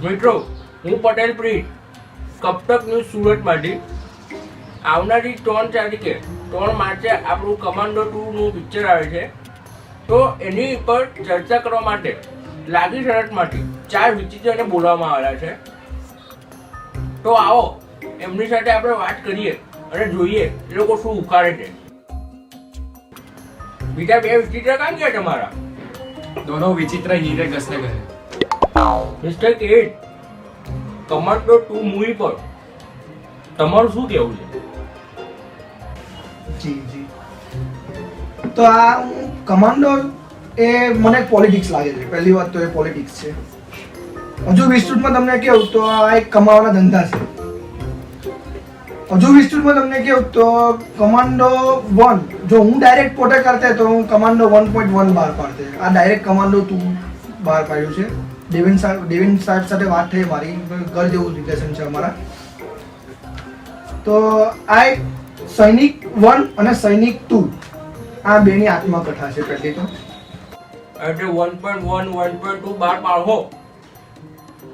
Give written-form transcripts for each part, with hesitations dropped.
મિત્રો, હું પટેલ પ્રીત કપટક ન્યૂઝ સુરતમાંથી આવનારી 3 તારીખે 3 માર્ચે આપણું કમાન્ડો 2નું પિક્ચર આવે છે. તો એની ઉપર ચર્ચા કરવા માટે લાગી શરતમાંથી 4 વિચિત્રને બોલાવવામાં આવેલા છે. તો આવો એમની સાથે આપણે વાત કરીએ અને જોઈએ એ લોકો શું ઉખાડે છે. બીજા 2 વિચિત્ર કામ ગયા તમારા? दोनों विचित्र हीरे घसने गए. મિસ્ટર કેટ, કમાન્ડો 2 મૂવી પર તમારું શું કહેવું છે? જી તો આ કમાન્ડો એ મને પોલિટિક્સ લાગે છે. પહેલી વાત તો એ પોલિટિક્સ છે. હજુ વિસ્તૃતમાં તમને કહું તો આ એક કમાવાના ધંધા છે. હજુ વિસ્તૃતમાં તમને કહું તો કમાન્ડો 1 જો હું ડાયરેક્ટ પોતે કરતે તો હું કમાન્ડો 1.1 બહાર પાડતે. આ ડાયરેક્ટ કમાન્ડો 2 બહાર પાડ્યું છે. દેવેન સાહેબ સાથે વાત થઈ મારી, ઘર જેવું રિલેશન છે અમારા. તો આ એક સૈનિક 1 અને સૈનિક 2 આ બેની આત્મકથા છે. પહેલી તો એટલે 1.1 1.2 બહાર પાડો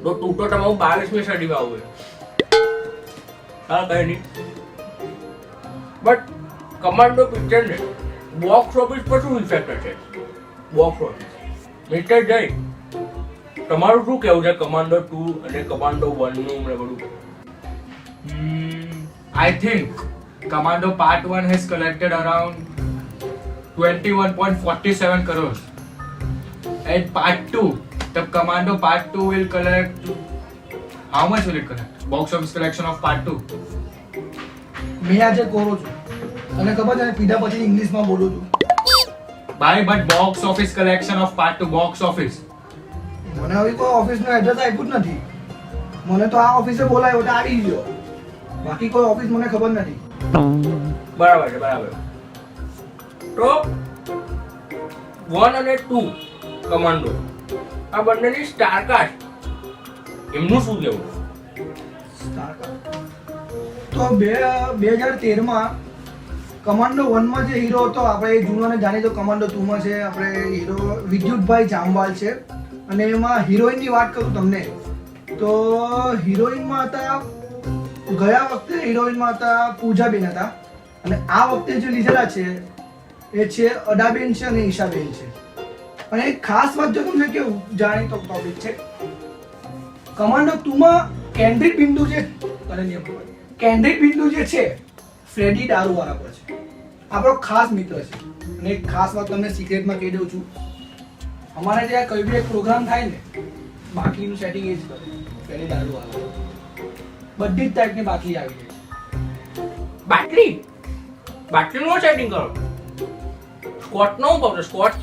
તો 2 તો તમારું 22મી સદીમાં આવે. હા, કઈ નહીં. બટ કમાન્ડો પિક્ચરને બોક્સ ઓફિસ પર શું ઇફેક્ટ હશે? બોક્સ ઓફિસ મિસ્ટર જય, તમારું શું કહેવું છે કમાન્ડો 2 અને કમાન્ડો 1 નું ને બધું? I think Commando Part 1 has collected around 21.47 crores. And Part 2, the Commando Part 2 will collect. How much will it collect? Box office collection of Part 2. મેં આજે કોરો છું અને ખબર છે પીધા પછી ઇંગ્લિશમાં બોલું છું. But box office collection of Part 2, box office. મને હવે કોઈ ઓફિસનું એડ્રેસ આપ્યું જ નથી. મને તો આ ઓફિસે બોલાયો એટલે આવી ગયો. બાકી કોઈ ઓફિસ મને ખબર નથી. બરાબર છે, બરાબર. તો 1 અને 2 કમાન્ડો આ બંનેની સ્ટારકાસ્ટ એમનું શું કહેવું? તો 2013માં કમાન્ડો 1માં જે હીરો હતો આપણે જૂનોને જાણીતો, કમાન્ડો 2માં છે આપણે હીરો વિદ્યુતભાઈ જામવાલ છે. અને એમાં હિરોઈનની વાત કરું તમને તો હિરોઈનમાં હતા, ગયા વખતે હિરોઈનમાં હતા પૂજાબેન હતા અને આ વખતે જે લીધેલા છે એ છે અડાબેન છે અને ઈશાબેન છે. અને એક ખાસ વાત જો તમને કેવું જાણીતો ટોપિક છે, કમાન્ડો 2માં કેન્દ્રિત બિંદુ જે છે ફ્રેડી દારૂવાળા પર છે. આપણો ખાસ મિત્ર છે. અને એક ખાસ વાત તમને સિક્રેટમાં કહી દઉં છું, અમારે ત્યાં કોઈ બી એક પ્રોગ્રામ થાય ને બાકીનું સેટિંગ એ જ કરે. ફ્રેડી દારૂવાળા બધી જ ટાઈપની બાટલી આવી જાય છે. બાટલીનું સેટિંગ કરો. સ્કોચ નો કહો છો? સ્કોચ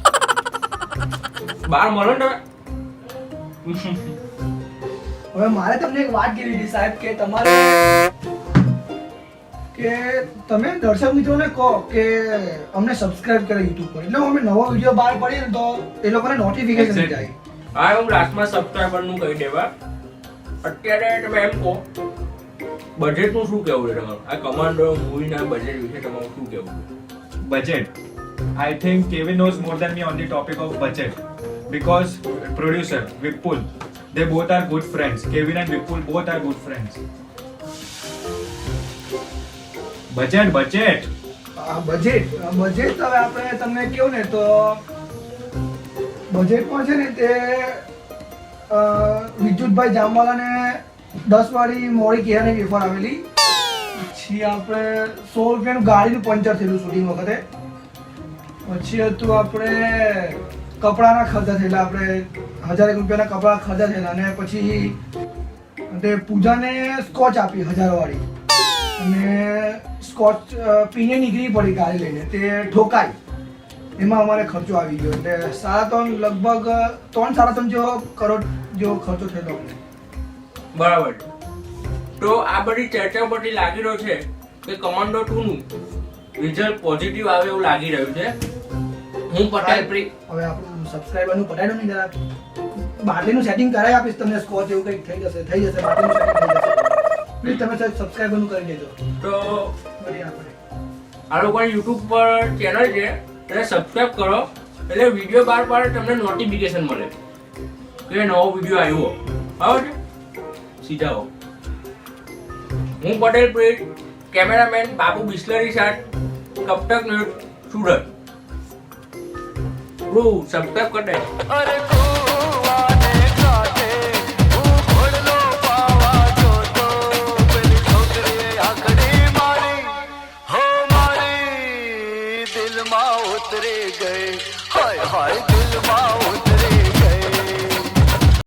બાર મળે ને. હવે મારે તમને એક વાત કહેવી હતી સાહેબ કે તમારે કે તમે દર્શક મિત્રોને કહો કે અમને સબસ્ક્રાઇબ કરે YouTube પર, એટલે અમે નવો વિડીયો બહાર પડીએ ને તો એ લોકોને નોટિફિકેશન જાય. હા, હું લાસ્ટમાં સબસ્ક્રાઇબરનું કહી દેવા. અત્યારે તમે એમ કહો બજેટનું શું કહેવું છે તમારું? આ કમાન્ડો મૂવીના બજેટ વિશે તમારું શું કહેવું છે? Budget. I think Kevin knows more than me on the topic of budget because producer Vipul, they both are good friends. Kevin and Vipul both are good friends. Budget. Budget હવે આપણે તમને કહું ને તો બજેટમાં છે ને તે વિદ્યુતભાઈ જામવાલાને 10 વાળી મોડી કેળાની વેફર આવેલી, પછી આપણે 100 રૂપિયાનું ગાડીનું પંચર થયેલું શૂટિંગ વખતે, પછી હતું આપણે કપડાના ખર્ચા થયેલા, આપણે 1000 રૂપિયાના કપડા ખર્ચા થયેલા, અને પછી તે પૂજાને સ્કોચ આપી 1000 વાળી અને સ્કોચ પીને નીકળી પડી ગાડી લઈને, તે ઠોકાઈ. એમાં અમારે ખર્ચો આવી ગયો એટલે લગભગ 3-3.5 જેવો કરોડ જેવો ખર્ચો થયેલો અમને. બરાબર. તો આ બધી ચર્ચા પરથી લાગી રહ્યો છે કે કમાન્ડો 2 નું રિઝલ્ટ પોઝિટિવ આવે એવું લાગી રહ્યું છે. હું પટેલ પ્રીત હવે આપણું સબસ્ક્રાઇબરનું પટાડો નહીં જરા. બાટલીનું સેટિંગ કરાવી આપીશ તમને. સ્કોચ એવું કંઈક થઈ જશે બાટલીનું સેટિંગ થઈ જશે. પ્લીઝ તમે સબસ્ક્રાઇબરનું કરી દેજો. તો આ લોકોની YouTube પર ચેનલ છે એને સબસ્ક્રાઇબ કરો એટલે વિડીયો બહાર પાડે તમને નોટિફિકેશન મળે કે નવો વિડીયો આવ્યો. બરાબર છે? જાઓ. હું પટેલ પ્રીત, કેમેરામેન બાબુ બિસ્લરી સાથ, કપટક ન્યૂઝ સુરત. સબસ્ક્રાઇબ કરી દે. અરે કુવાને કાંઠે હું ઘોડલો પાવા જોતો, પેલી છોકરીએ આંખડી મારી, હો મારી દિલમાં ઉતરી ગઈ, હાય હાય દિલમાં ઉતરી